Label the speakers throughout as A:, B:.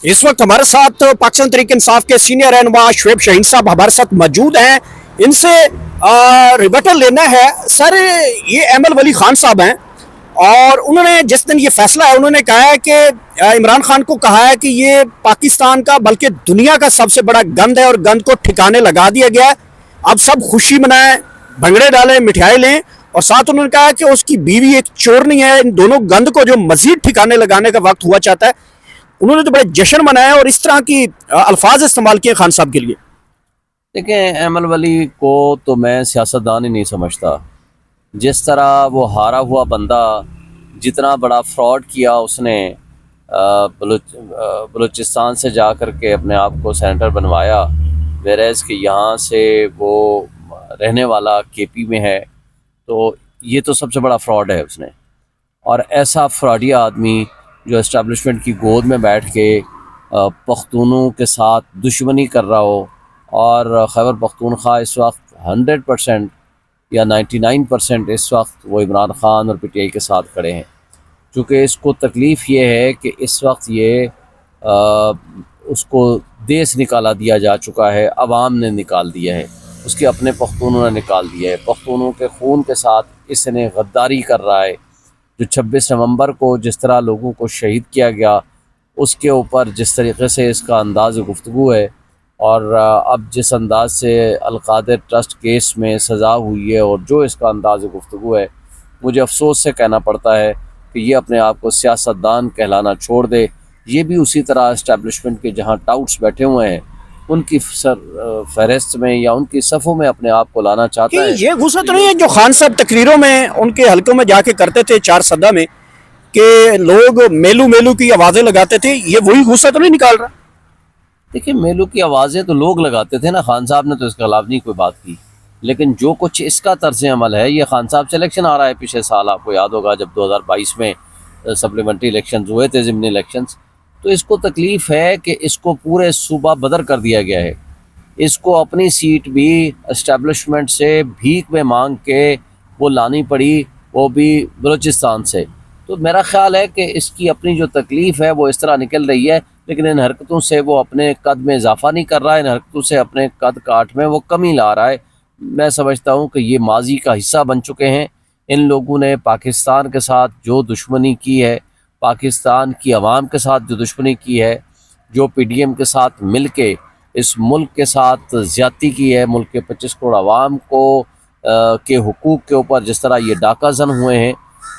A: इस वक्त हमारे साथ पाकिस्तान तहरीक इंसाफ के सीनियर रहनुमा शुएब शाहीन साहब हमारे साथ मौजूद हैं। इनसे रिबटल लेना है। सर, ये एमएल वली खान साहब हैं और उन्होंने जिस दिन ये फैसला है उन्होंने कहा है कि इमरान खान को कहा है कि ये पाकिस्तान का बल्कि दुनिया का सबसे बड़ा गंद है और गंद को ठिकाने लगा दिया गया है। अब सब खुशी मनाएं, भंगड़े डालें, मिठाई लें। और साथ उन्होंने कहा कि उसकी बीवी एक चोरनी है। इन दोनों गंद को जो मजीद ठिकाने लगाने का वक्त हुआ चाहता है। उन्होंने तो बड़े जश्न मनाया और इस तरह की अल्फाज इस्तेमाल किए खान साहब के लिए।
B: देखें, एमल वली को तो मैं सियासतदान ही नहीं समझता। जिस तरह वो हारा हुआ बंदा जितना बड़ा फ्रॉड किया उसने, बलूचिस्तान से जा कर के अपने आप को सेनेटर बनवाया, वेरेज़ कि यहाँ से वो रहने वाला केपी में है, तो ये तो सबसे बड़ा फ्रॉड है उसने। और ऐसा फ्रॉडिया आदमी जो इस्टेब्लिशमेंट की गोद में बैठ के पख्तूनों के साथ दुश्मनी कर रहा हो, और खैबर पख्तूनख्वा इस वक्त 100% या 99% इस वक्त वो इमरान खान और पीटीआई के साथ खड़े हैं। चूँकि इसको तकलीफ़ ये है कि इस वक्त ये उसको देश निकाला दिया जा चुका है, अवाम ने निकाल दिया है, उसके अपने पख्तूनों ने निकाल दिया है। पख्तूनों के खून के साथ इसने गद्दारी कर रहा है। जो 26 नवंबर को जिस तरह लोगों को शहीद किया गया, उसके ऊपर जिस तरीके से इसका अंदाज़ गुफ्तगू है, और अब जिस अंदाज से अलकादिर ट्रस्ट केस में सज़ा हुई है और जो इसका अंदाज़ गुफ्तगू है, मुझे अफसोस से कहना पड़ता है कि ये अपने आप को सियासतदान कहलाना छोड़ दे। ये भी उसी तरह इस्टेब्लिशमेंट के जहाँ टाउट्स बैठे हुए हैं उनकी फहरिस्त में या उनकी सफ़ों में अपने आप को लाना चाहता है।
A: ये गुस्सा तो नहीं है जो खान साहब तकरीरों में उनके हलकों में जाके करते थे चार सदा में कि लोग मेलू मेलू की आवाज़ें लगाते थे, ये वही गुस्सा तो नहीं निकाल रहा?
B: देखिए, मेलू की आवाज़ें तो लोग लगाते थे ना, खान साहब ने तो इसके खिलाफ नहीं कोई बात की। लेकिन जो कुछ इसका तर्ज अमल है, ये खान साहब से इलेक्शन आ रहा है पिछले साल, आपको याद होगा जब 2022 में सप्लीमेंट्री इलेक्शन हुए थे, ज़िमनी इलेक्शंस, तो इसको तकलीफ़ है कि इसको पूरे सूबा बदर कर दिया गया है। इसको अपनी सीट भी इस्टेब्लिशमेंट से भीख में मांग के वो लानी पड़ी, वो भी बलूचिस्तान से। तो मेरा ख़्याल है कि इसकी अपनी जो तकलीफ़ है वो इस तरह निकल रही है, लेकिन इन हरकतों से वो अपने कद में इजाफ़ा नहीं कर रहा है, इन हरकतों से अपने कद काठ में वो कमी ला रहा है। मैं समझता हूँ कि ये माजी का हिस्सा बन चुके हैं। इन लोगों ने पाकिस्तान के साथ जो दुश्मनी की है, पाकिस्तान की आवाम के साथ जो दुश्मनी की है, जो पीडीएम के साथ मिल के इस मुल्क के साथ ज़्यादती की है, मुल्क के 25 करोड़ आवाम को के हुकूक़ के ऊपर जिस तरह ये डाका जन हुए हैं,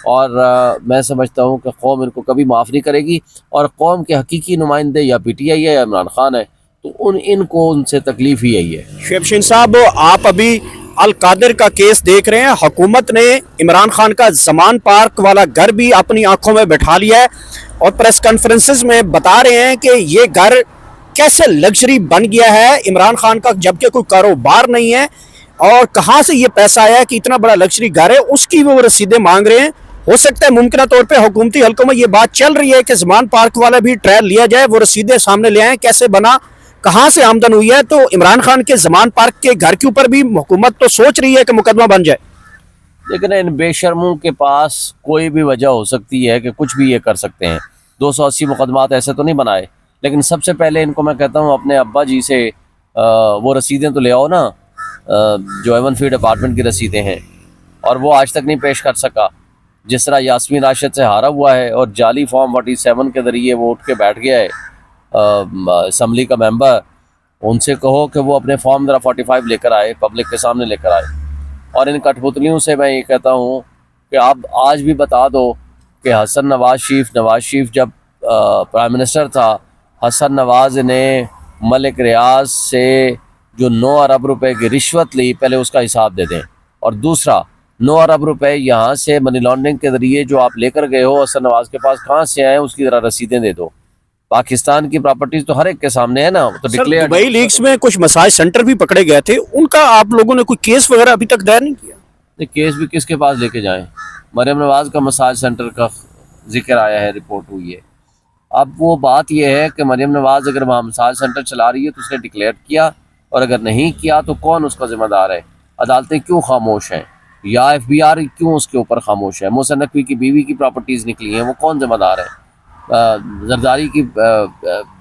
B: और मैं समझता हूँ कि कौम इनको कभी माफ़ नहीं करेगी। और कौम के हकीकी नुमाइंदे या पीटीआई है या इमरान खान है, तो इनको उनसे तकलीफ़ ही यही है।
A: शुएब शाहीन साहब, आप अभी अल कादिर का केस देख रहे हैं। हुकूमत ने इमरान खान का जमान पार्क वाला घर भी अपनी आंखों में बैठा लिया है और प्रेस कॉन्फ्रेंसेस में बता रहे हैं कि ये घर कैसे लग्जरी बन गया है इमरान खान का, जबकि कोई कारोबार नहीं है। और कहाँ से ये पैसा आया कि इतना बड़ा लग्जरी घर है, उसकी वो रसीदें मांग रहे हैं। हो सकता है मुमकिन तौर पे हुकूमती हल्कों में ये बात चल रही है कि जमान पार्क वाला भी ट्रायल लिया जाए, वो रसीदें सामने ले आए, कैसे बना, कहाँ से आमदन हुई है। तो इमरान खान के जमान पार्क के घर के ऊपर भी हुकूमत तो सोच रही है कि मुकदमा बन जाए।
B: लेकिन इन बेशर्मों के पास कोई भी वजह हो सकती है कि कुछ भी ये कर सकते हैं। 280 मुकदमात ऐसे तो नहीं बनाए, लेकिन सबसे पहले इनको मैं कहता हूँ अपने अब्बा जी से वो रसीदें तो ले आओ ना, जो एवन फीड अपार्टमेंट की रसीदें हैं, और वो आज तक नहीं पेश कर सका। जिस तरह यास्मीन राशिद से हारा हुआ है और जाली फॉर्म 47 के ज़रिए वो उठ के बैठ गया है असम्बली का मेंबर, उनसे कहो कि वो अपने फॉर्म ज़रा 45 लेकर आए, पब्लिक के सामने लेकर आए। और इन कठपुतलियों से मैं ये कहता हूँ कि आप आज भी बता दो कि नवाज शरीफ जब प्राइम मिनिस्टर था, हसन नवाज ने मलिक रियाज से जो 9 अरब रुपए की रिश्वत ली, पहले उसका हिसाब दे दें। और दूसरा, 9 अरब रुपए यहाँ से मनी लॉन्ड्रिंग के ज़रिए जो आप लेकर गए हो हसन नवाज के पास, कहाँ से आए उसकी ज़रा रसीदें दे दो। पाकिस्तान की प्रॉपर्टीज तो हर एक के सामने है ना, तो डिक्लेयर।
A: दुबई लीग्स में कुछ मसाज सेंटर भी पकड़े गए थे, उनका आप लोगों ने कोई केस वगैरह अभी तक दायर नहीं किया?
B: केस भी किसके पास लेके जाएं? मरियम नवाज का मसाज सेंटर का जिक्र आया है, रिपोर्ट हुई है। अब वो बात यह है कि मरियम नवाज अगर वहाँ मसाज सेंटर चला रही है तो उसने डिक्लेयर किया, और अगर नहीं किया तो कौन उसका जिम्मेदार है? अदालतें क्यों खामोश हैं, या FBI क्यों उसके ऊपर खामोश है? मोहसिन नकवी की बीवी की प्रॉपर्टीज़ निकली हैं, वो कौन जिम्मेदार है? زرداری کی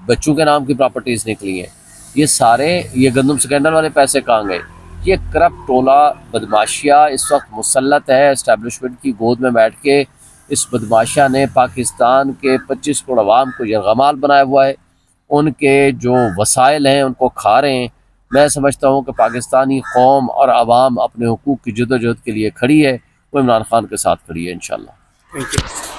B: بچوں کے نام کی پراپرٹیز نکلی ہیں، یہ سارے یہ گندم سکینڈل والے پیسے کہاں گئے؟ یہ کرپٹ ٹولہ بدماشیہ اس وقت مسلط ہے اسٹیبلشمنٹ کی گود میں بیٹھ کے. اس بدماشیہ نے پاکستان کے 25 کروڑ عوام کو یرغمال بنایا ہوا ہے، ان کے جو وسائل ہیں ان کو کھا رہے ہیں. میں سمجھتا ہوں کہ پاکستانی قوم اور عوام اپنے حقوق کی جدوجہد کے لیے کھڑی ہے، وہ عمران خان کے ساتھ کھڑی ہے انشاءاللہ.
A: Thank you.